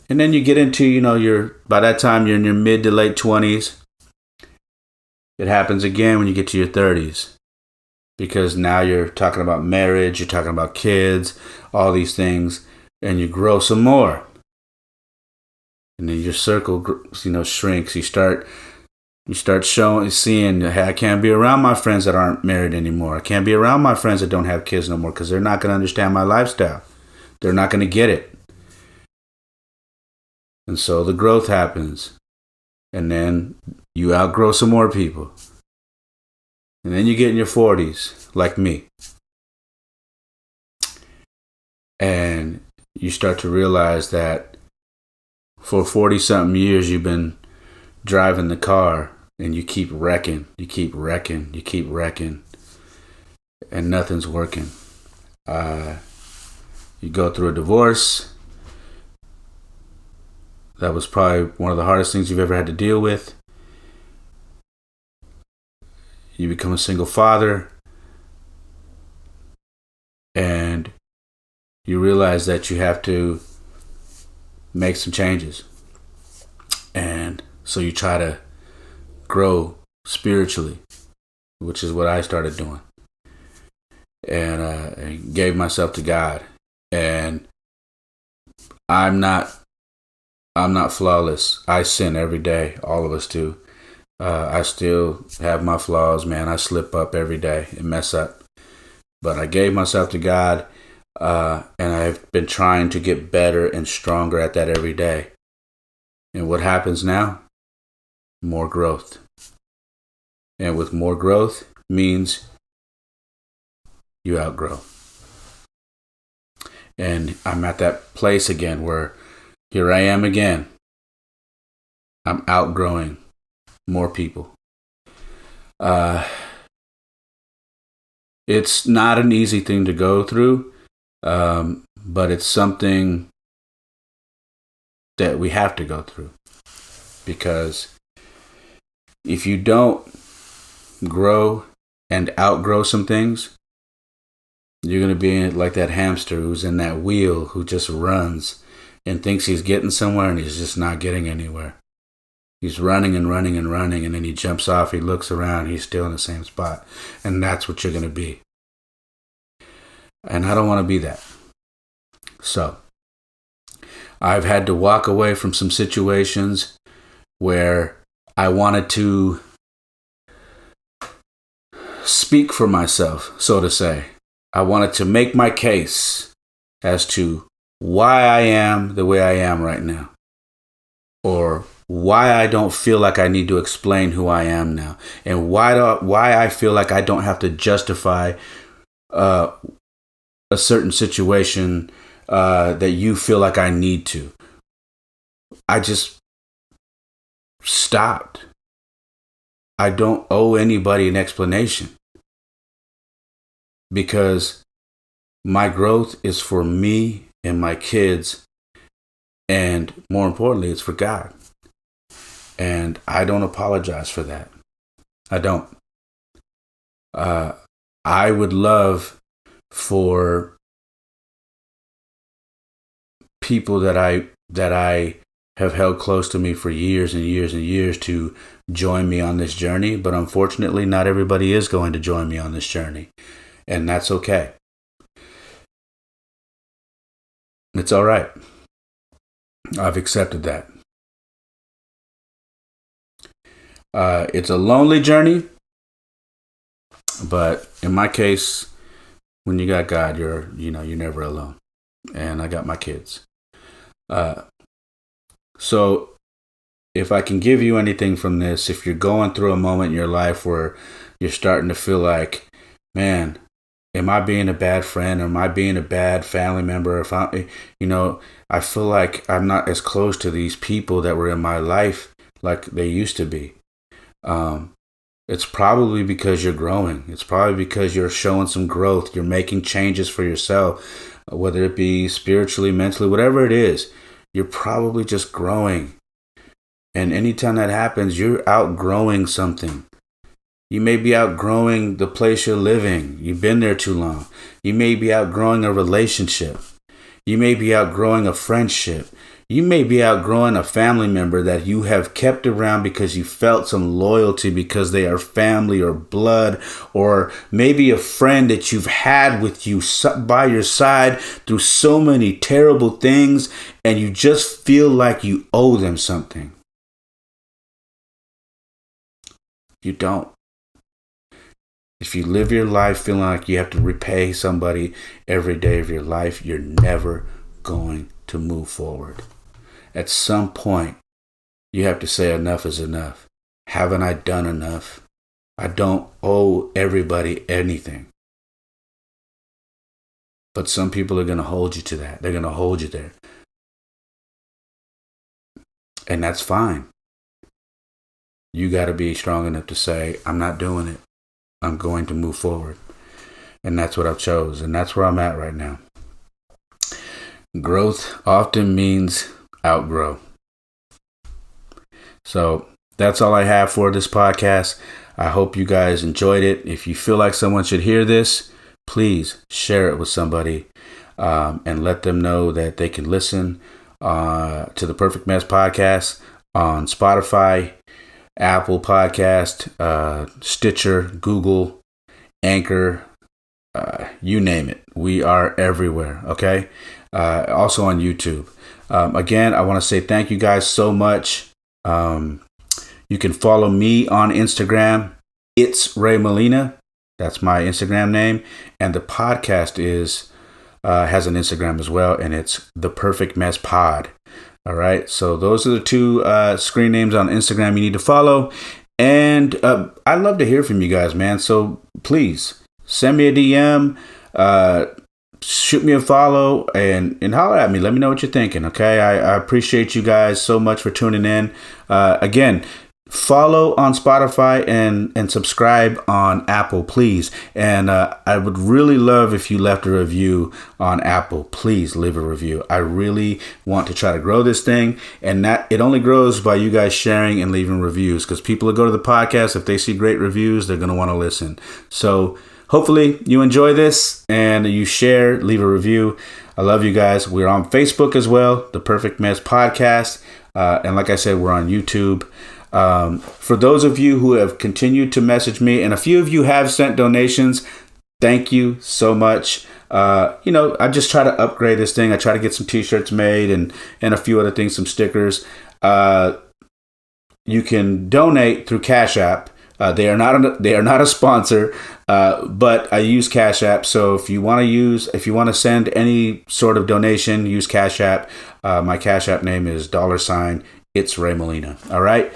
And then you get into, you know, by that time you're in your mid to late 20s. It happens again when you get to your 30s. Because now you're talking about marriage, you're talking about kids, all these things, and you grow some more. And then your circle, you know, shrinks. You start seeing, hey, I can't be around my friends that aren't married anymore. I can't be around my friends that don't have kids no more because they're not going to understand my lifestyle. They're not going to get it. And so the growth happens. And then you outgrow some more people. And then you get in your 40s, like me. And you start to realize that for 40-something years you've been driving the car and you keep wrecking, and nothing's working. You go through a divorce. That was probably one of the hardest things you've ever had to deal with. You become a single father, and you realize that you have to make some changes. And so you try to grow spiritually, which is what I started doing. And I gave myself to God. And I'm not flawless. I sin every day. All of us do. I still have my flaws, man. I slip up every day and mess up. But I gave myself to God, and I've been trying to get better and stronger at that every day. And what happens now? More growth. And with more growth means you outgrow. And I'm at that place again where here I am again. I'm outgrowing more people. It's not an easy thing to go through, but it's something that we have to go through. Because if you don't grow and outgrow some things, you're going to be like that hamster who's in that wheel, who just runs and thinks he's getting somewhere, and he's just not getting anywhere. He's running and running and running, and then he jumps off, he looks around, he's still in the same spot. And that's what you're going to be. And I don't want to be that. So I've had to walk away from some situations where I wanted to speak for myself, so to say. I wanted to make my case as to why I am the way I am right now, or why I don't feel like I need to explain who I am now, and why I feel like I don't have to justify a certain situation that you feel like I need to. I just stopped. I don't owe anybody an explanation, because my growth is for me and my kids, and more importantly, it's for God. And I don't apologize for that. I don't. I would love for people that I have held close to me for years and years and years to join me on this journey, but unfortunately, not everybody is going to join me on this journey, and that's okay. It's all right. I've accepted that. It's a lonely journey, but in my case, when you got God, you're never alone. And I got my kids. So if I can give you anything from this, if you're going through a moment in your life where you're starting to feel like, man, am I being a bad friend, or am I being a bad family member? If I feel like I'm not as close to these people that were in my life like they used to be. It's probably because you're growing. It's probably because you're showing some growth. You're making changes for yourself, whether it be spiritually, mentally, whatever it is. You're probably just growing. And anytime that happens, you're outgrowing something. You may be outgrowing the place you're living. You've been there too long. You may be outgrowing a relationship. You may be outgrowing a friendship. You may be outgrowing a family member that you have kept around because you felt some loyalty because they are family or blood, or maybe a friend that you've had with you by your side through so many terrible things, and you just feel like you owe them something. You don't. If you live your life feeling like you have to repay somebody every day of your life, you're never going to move forward. At some point, you have to say enough is enough. Haven't I done enough? I don't owe everybody anything. But some people are going to hold you to that. They're going to hold you there. And that's fine. you got to be strong enough to say, I'm not doing it. I'm going to move forward. And that's what I've chose. And that's where I'm at right now. Growth often means outgrow. So that's all I have for this podcast. I hope you guys enjoyed it. If you feel like someone should hear this, please share it with somebody and let them know that they can listen to the Perfect Mess podcast on Spotify, Apple Podcast, Stitcher, Google, Anchor, you name it. We are everywhere. Okay. Also on YouTube. Again, I want to say thank you guys so much. You can follow me on Instagram. It's Ray Molina. That's my Instagram name. And the podcast has an Instagram as well. And it's The Perfect Mess Pod. All right. So those are the two screen names on Instagram you need to follow. And I'd love to hear from you guys, man. So please send me a DM. Shoot me a follow and holler at me. Let me know what you're thinking. Okay. I appreciate you guys so much for tuning in. Again, follow on Spotify and subscribe on Apple, please. And I would really love if you left a review on Apple. Please leave a review. I really want to try to grow this thing, and that it only grows by you guys sharing and leaving reviews, because people that go to the podcast, if they see great reviews, they're going to want to listen. So hopefully you enjoy this and you share, leave a review. I love you guys. We're on Facebook as well, The Perfect Mess Podcast. And like I said, we're on YouTube. For those of you who have continued to message me, and a few of you have sent donations, thank you so much. I just try to upgrade this thing. I try to get some t-shirts made and a few other things, some stickers. You can donate through Cash App. They are not a sponsor, but I use Cash App. So if you want to send any sort of donation, use Cash App. My Cash App name is $ It's Ray Molina. All right.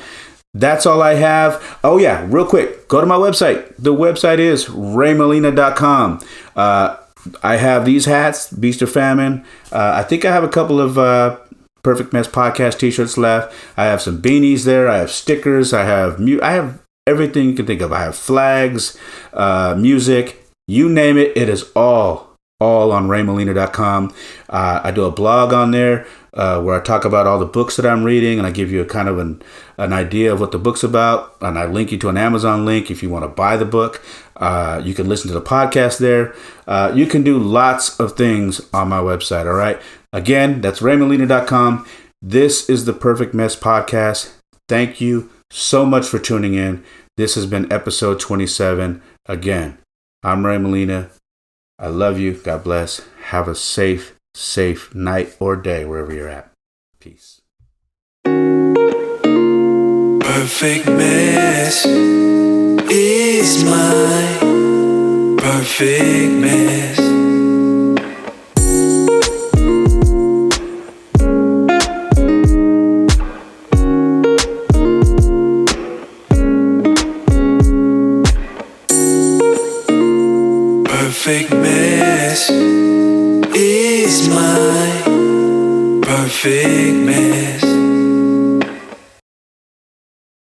That's all I have. Oh yeah, real quick, go to my website. The website is raymolina.com. I have these hats, Beast or Famine. I think I have a couple of Perfect Mess Podcast t-shirts left. I have some beanies there. I have stickers. I have everything you can think of. I have flags, music, you name it. It is all on raymolina.com. I do a blog on there where I talk about all the books that I'm reading, and I give you a kind of an idea of what the book's about. And I link you to an Amazon link if you want to buy the book. You can listen to the podcast there. You can do lots of things on my website. All right. Again, that's raymolina.com. This is the Perfect Mess Podcast. Thank you so much for tuning in. This has been episode 27. Again, I'm Ray Molina. I love you. God bless. Have a safe night or day wherever you're at. Peace. Perfect mess is my perfect mess. Perfect mess is my perfect mess.